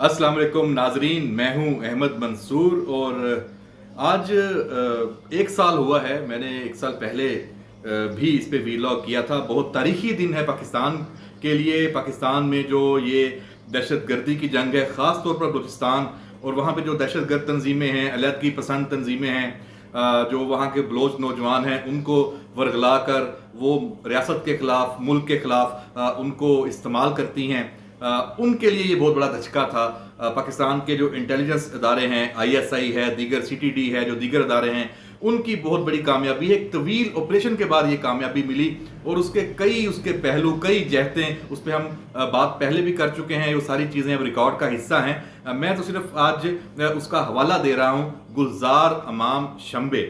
अस्सलाम वालेकुम नाजरीन, मैं हूं अहमद मंसूर और आज एक साल हुआ है। मैंने एक साल पहले भी इस पे वीलॉग किया था। बहुत तारीखी दिन है पाकिस्तान के लिए। पाकिस्तान में जो ये दहशतगर्दी की जंग है, ख़ास तौर पर बलूचिस्तान और वहाँ पे जो दहशतगर्द तंजीमें हैं, अलहदगी पसंद तंजीमें हैं, जो वहाँ के बलोच नौजवान हैं उनको वरगला कर वो रियासत के ख़िलाफ़, मुल्क के ख़िलाफ़ उनको इस्तेमाल करती हैं। उनके लिए ये बहुत बड़ा धचका था। पाकिस्तान के जो इंटेलिजेंस इदारे हैं, ISI है, दीगर CTD है, जो दीगर इदारे हैं, उनकी बहुत बड़ी कामयाबी है। एक तवील ऑपरेशन के बाद ये कामयाबी मिली और उसके पहलू, कई जहतें, उस पर हम बात पहले भी कर चुके हैं। वो सारी चीज़ें अब रिकॉर्ड का हिस्सा हैं। मैं तो सिर्फ आज उसका हवाला दे रहा हूँ। गुलजार इमाम शंबे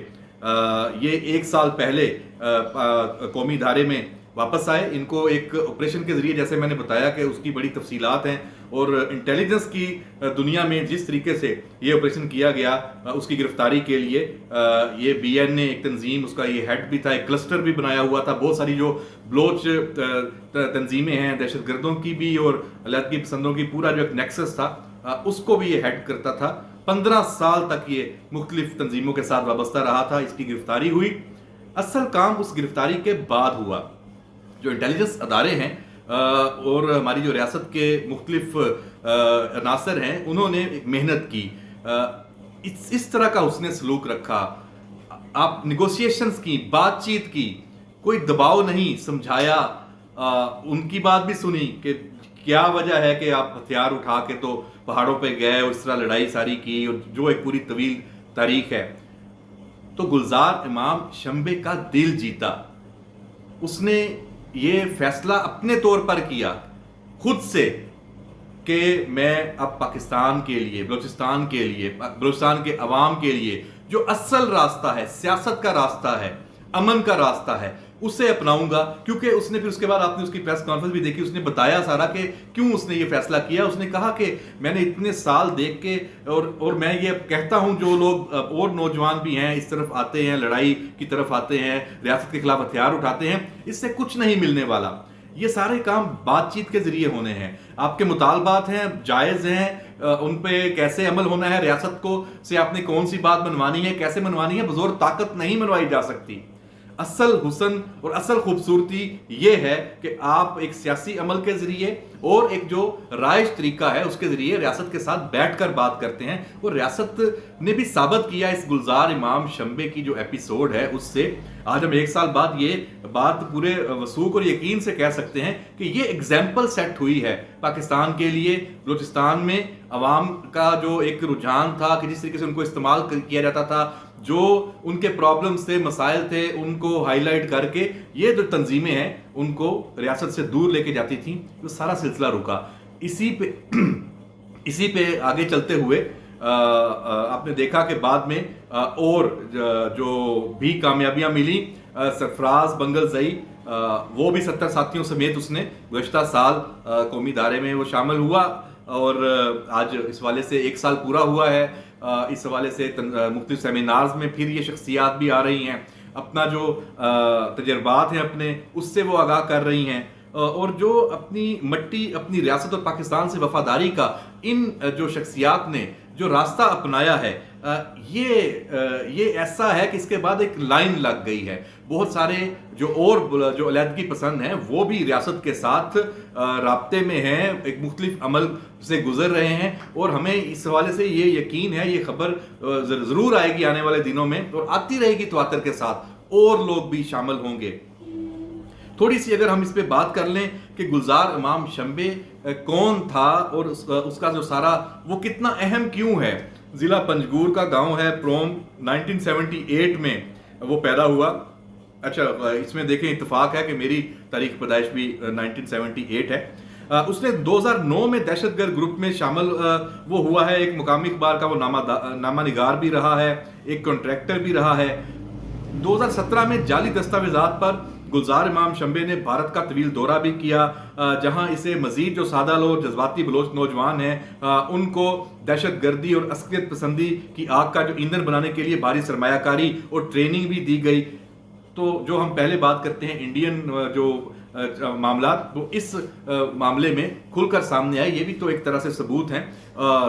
ये एक साल पहले कौमी धारे में वापस आए। इनको एक ऑपरेशन के ज़रिए, जैसे मैंने बताया कि उसकी बड़ी तफसीलात हैं और इंटेलिजेंस की दुनिया में जिस तरीके से ये ऑपरेशन किया गया, उसकी गिरफ्तारी के लिए ये BNA एक तंजीम, उसका ये हेड भी था, एक क्लस्टर भी बनाया हुआ था। बहुत सारी जो बलोच तंजीमें हैं, दहशतगर्दों की भी और अलहदगी पसंदों की, पूरा जो एक नेक्सस था, उसको भी ये हेड करता था। 15 साल तक ये मुख्तलिफ तंजीमों के साथ वाबस्ता रहा था। इसकी गिरफ्तारी हुई। असल काम उस गिरफ्तारी के बाद हुआ। जो इंटेलिजेंस अदारे हैं और हमारी जो रियासत के मुख्तलिफ अनासर हैं, उन्होंने एक मेहनत की। इस तरह का उसने सलूक रखा। आप निगोशिएशंस की, बातचीत की, कोई दबाव नहीं, समझाया, उनकी बात भी सुनी कि क्या वजह है कि आप हथियार उठा के तो पहाड़ों पे गए और इस तरह लड़ाई सारी की, और जो एक पूरी तवील तारीख है। तो गुलजार इमाम शंबे का दिल जीता। उसने ये फैसला अपने तौर पर किया, खुद से, कि मैं अब पाकिस्तान के लिए, बलूचिस्तान के लिए, बलूचिस्तान के अवाम के लिए जो असल रास्ता है, सियासत का रास्ता है, अमन का रास्ता है, उसे अपनाऊंगा। क्योंकि उसने फिर उसके बाद, आपने उसकी प्रेस कॉन्फ्रेंस भी देखी, उसने बताया सारा कि क्यों उसने ये फैसला किया। उसने कहा कि मैंने इतने साल देख के और मैं ये कहता हूं, जो लोग और नौजवान भी हैं इस तरफ आते हैं, लड़ाई की तरफ आते हैं, रियासत के खिलाफ हथियार उठाते हैं, इससे कुछ नहीं मिलने वाला। ये सारे काम बातचीत के जरिए होने हैं। आपके मुतालबात हैं, जायज़ हैं, उन पे कैसे अमल होना है, रियासत को से आपने कौन सी बात मनवानी है, कैसे मनवानी है, बज़ोर ताकत नहीं मनवाई जा सकती। असल हुस्न और असल खूबसूरती ये है कि आप एक सियासी अमल के जरिए और एक जो राइज तरीका है उसके जरिए रियासत के साथ बैठकर बात करते हैं। और रियासत ने भी साबित किया इस गुलजार इमाम शंबे की जो एपिसोड है उससे। आज हम एक साल बाद ये बात पूरे वसूख और यकीन से कह सकते हैं कि ये एग्जाम्पल सेट हुई है पाकिस्तान के लिए। बलूचिस्तान में अवाम का जो एक रुझान था कि जिस तरीके से उनको इस्तेमाल किया जाता था, जो उनके प्रॉब्लम्स थे, मसाइल थे, उनको हाईलाइट करके ये जो तंजीमें हैं उनको रियासत से दूर लेके जाती थी। तो सारा सिलसिला रुका। इसी पे आगे चलते हुए आपने देखा कि बाद में और जो भी कामयाबियां मिली, सरफराज बंगलजई, वो भी 70 साथियों समेत उसने गुज़श्ता साल कौमी दायरे में वो शामिल हुआ। और आज इस वाले से एक साल पूरा हुआ है। इस हवाले से मुख्तलिफ सेमिनार्स में फिर ये शख्सियात भी आ रही हैं, अपना जो तजर्बात हैं अपने, उससे वो आगाह कर रही हैं। और जो अपनी मट्टी, अपनी रियासत और पाकिस्तान से वफादारी का इन जो शख्सियात ने जो रास्ता अपनाया है, ये ऐसा है कि इसके बाद एक लाइन लग गई है। बहुत सारे जो अलहदगी पसंद हैं वो भी रियासत के साथ राब्ते में हैं, एक मुख्तलिफ अमल से गुजर रहे हैं। और हमें इस हवाले से ये यकीन है, ये खबर ज़रूर आएगी आने वाले दिनों में और आती रहेगी तवातर के साथ, और लोग भी शामिल होंगे। थोड़ी सी अगर हम इस पे बात कर लें कि गुलजार इमाम शंबे कौन था और उसका जो सारा वो कितना अहम क्यों है। ज़िला पंजगूर का गांव है प्रोम। 1978 में वो पैदा हुआ। अच्छा, इसमें देखें इत्तेफाक है कि मेरी तारीख पैदाइश भी 1978 है। उसने 2009 में दहशतगर्द ग्रुप में शामिल वो हुआ है। एक मुकामी अखबार का वो नामा निगार भी रहा है, एक कॉन्ट्रैक्टर भी रहा है। 2017 में जाली दस्तावेजात पर गुलजार इमाम शंबे ने भारत का तवील दौरा भी किया, जहां इसे मजीद जो सादा लोग, जज्बाती बलोच नौजवान हैं, उनको दहशतगर्दी और अस्करियत पसंदी की आग का जो ईंधन बनाने के लिए भारी सरमायाकारी और ट्रेनिंग भी दी गई। तो जो हम पहले बात करते हैं इंडियन जो मामलात वो इस मामले में खुलकर सामने आए, ये भी तो एक तरह से सबूत हैं।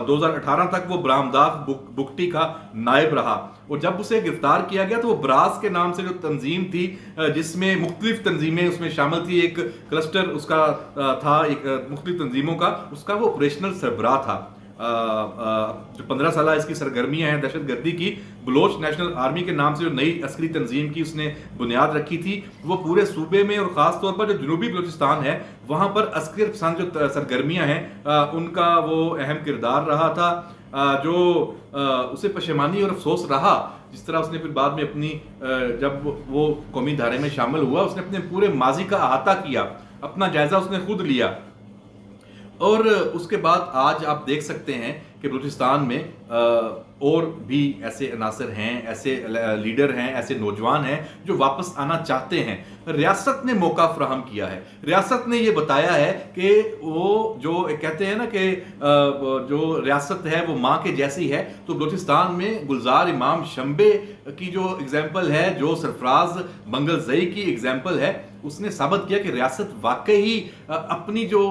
2018 तक वो ब्रामदाग बुगटी का नायब रहा, और जब उसे गिरफ्तार किया गया तो वो ब्रास के नाम से जो तंजीम थी, जिसमें मुख्तलिफ तंजीमें उसमें शामिल थी, एक क्लस्टर उसका था, एक मुख्तलिफ तंजीमों का, उसका वो ऑपरेशनल सरबराह था। जो 15 साल इसकी सरगर्मियां हैं दहशत गर्दी की, बलोच नेशनल आर्मी के नाम से जो नई अस्करी तंजीम की उसने बुनियाद रखी थी, वो पूरे सूबे में और ख़ास तौर पर जो जनूबी बलूचिस्तान है वहाँ पर अस्कर पसंद जो सरगर्मियां हैं उनका वो अहम किरदार रहा था, जो उसे पशेमानी और अफसोस रहा। जिस तरह उसने फिर बाद में अपनी जब वो कौमी धारे में शामिल हुआ, उसने अपने पूरे माजी का अहाता किया, अपना जायजा उसने खुद लिया, और उसके बाद आज आप देख सकते हैं कि बलूचिस्तान में और भी ऐसे अनासर हैं, ऐसे लीडर हैं, ऐसे नौजवान हैं जो वापस आना चाहते हैं। रियासत ने मौका फराहम किया है, रियासत ने ये बताया है कि वो जो कहते हैं ना कि जो रियासत है वो माँ के जैसी है, तो बलूचिस्तान में गुलजार इमाम शंबे की जो एग्जाम्पल है, जो सरफराज मंगलजई की एग्जाम्पल है, उसने साबित किया कि रियासत वाकई ही अपनी जो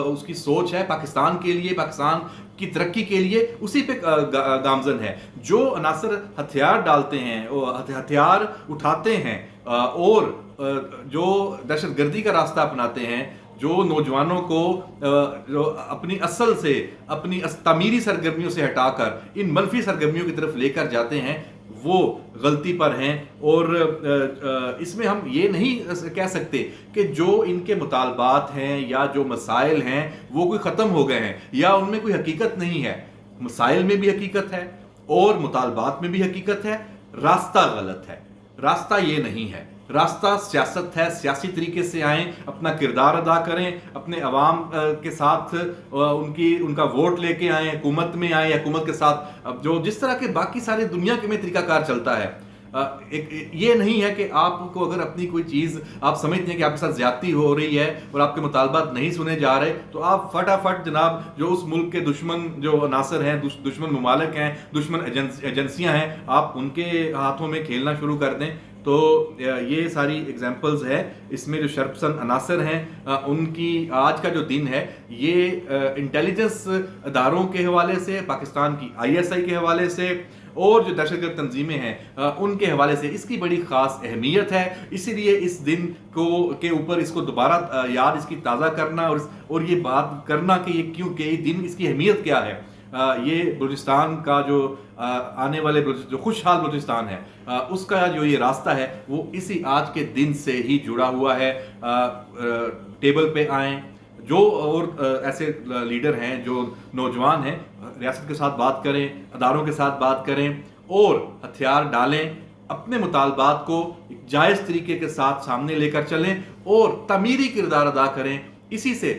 उसकी सोच है पाकिस्तान के लिए, पाकिस्तान की तरक्की के लिए, उसी पे गामजन है। जो अनासर हथियार डालते हैं, हथियार उठाते हैं और जो दहशतगर्दी का रास्ता अपनाते हैं, जो नौजवानों को जो अपनी असल से, अपनी तामीरी सरगर्मियों से हटाकर इन मनफी सरगर्मियों की तरफ लेकर जाते हैं, वो गलती पर हैं। और इसमें हम ये नहीं कह सकते कि जो इनके मुतालबात हैं या जो मसाइल हैं वो कोई ख़त्म हो गए हैं या उनमें कोई हकीकत नहीं है। मसाइल में भी हकीकत है और मुतालबात में भी हकीकत है। रास्ता गलत है, रास्ता ये नहीं है, रास्ता सियासत है। सियासी तरीके से आएँ, अपना किरदार अदा करें, अपने अवाम के साथ उनका वोट लेके आएँ, हुकूमत में आएँ, हुकूमत के साथ जो जिस तरह के बाकी सारी दुनिया के में तरीकाकार चलता है। ये नहीं है कि आपको अगर अपनी कोई चीज़ आप समझते हैं कि आपके साथ ज्यादती हो रही है और आपके मुतालबात नहीं सुने जा रहे, तो आप फटाफट जनाब जो उस मुल्क के दुश्मन जो अनासर हैं, दुश्मन ममालिक हैं, दुश्मन एजेंसियां हैं, आप उनके हाथों में खेलना शुरू कर दें। तो ये सारी एग्जाम्पल्स है। इसमें जो शर्पसंद अनासर हैं उनकी आज का जो दिन है ये इंटेलिजेंस अदारों के हवाले से, पाकिस्तान की ISI के हवाले से और जो दहशतगर्द तंजीमें हैं उनके हवाले से इसकी बड़ी ख़ास अहमियत है। इसीलिए इस दिन के ऊपर इसको दोबारा याद इसकी ताज़ा करना और ये बात करना कि ये क्यों, कि ये दिन इसकी अहमियत क्या है। ये बलूचिस्तान का जो आने वाले जो खुशहाल बलूचिस्तान है उसका जो ये रास्ता है वो इसी आज के दिन से ही जुड़ा हुआ है। टेबल पे आएँ, जो और ऐसे लीडर हैं जो नौजवान हैं, रियासत के साथ बात करें, अदारों के साथ बात करें और हथियार डालें, अपने मुतालबात को एक जायज़ तरीके के साथ सामने लेकर चलें और तमीरी किरदार अदा करें। इसी से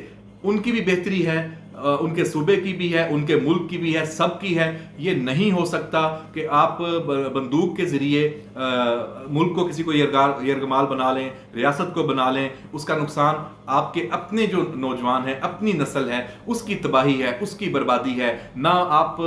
उनकी भी बेहतरी है, उनके सूबे की भी है, उनके मुल्क की भी है, सबकी है। ये नहीं हो सकता कि आप बंदूक के ज़रिए मुल्क को किसी को यरगमाल बना लें, रियासत को बना लें। उसका नुकसान आपके अपने जो नौजवान हैं, अपनी नस्ल है, उसकी तबाही है, उसकी बर्बादी है। ना आप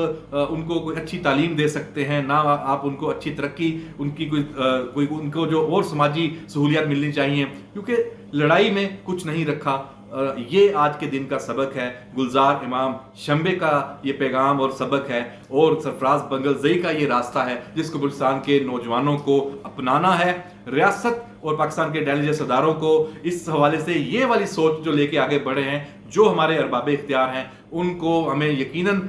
उनको कोई अच्छी तालीम दे सकते हैं, ना आप उनको अच्छी तरक्की, उनकी कोई उनको जो और समाजी सहूलियात मिलनी चाहिए, क्योंकि लड़ाई में कुछ नहीं रखा। ये आज के दिन का सबक है, गुलजार इमाम शंबे का ये पैगाम और सबक है, और सरफराज मंगलजई का ये रास्ता है जिसको बलूचिस्तान के नौजवानों को अपनाना है। रियासत और पाकिस्तान के इंटेलिजेंस अदारों को इस हवाले से ये वाली सोच जो लेके आगे बढ़े हैं, जो हमारे अरबाब इख्तियार हैं, उनको हमें यकीनन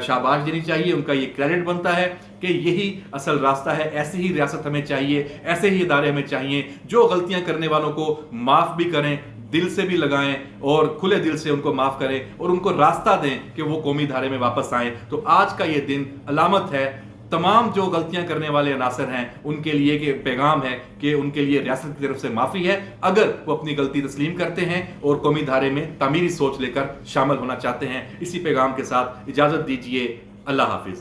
शाबाश देनी चाहिए। उनका ये क्रेडिट बनता है कि यही असल रास्ता है। ऐसी ही रियासत हमें चाहिए, ऐसे ही इदारे हमें चाहिए जो गलतियां करने वालों को माफ़ भी करें, दिल से भी लगाएं और खुले दिल से उनको माफ़ करें और उनको रास्ता दें कि वो कौमी धारे में वापस आएँ। तो आज का ये दिन अलामत है तमाम जो गलतियां करने वाले अनासर हैं उनके लिए, कि पैगाम है कि उनके लिए रियासत की तरफ से माफ़ी है अगर वो अपनी गलती तस्लीम करते हैं और कौमी धारे में तामीरी सोच लेकर शामिल होना चाहते हैं। इसी पैगाम के साथ इजाज़त दीजिए। अल्लाह हाफिज़।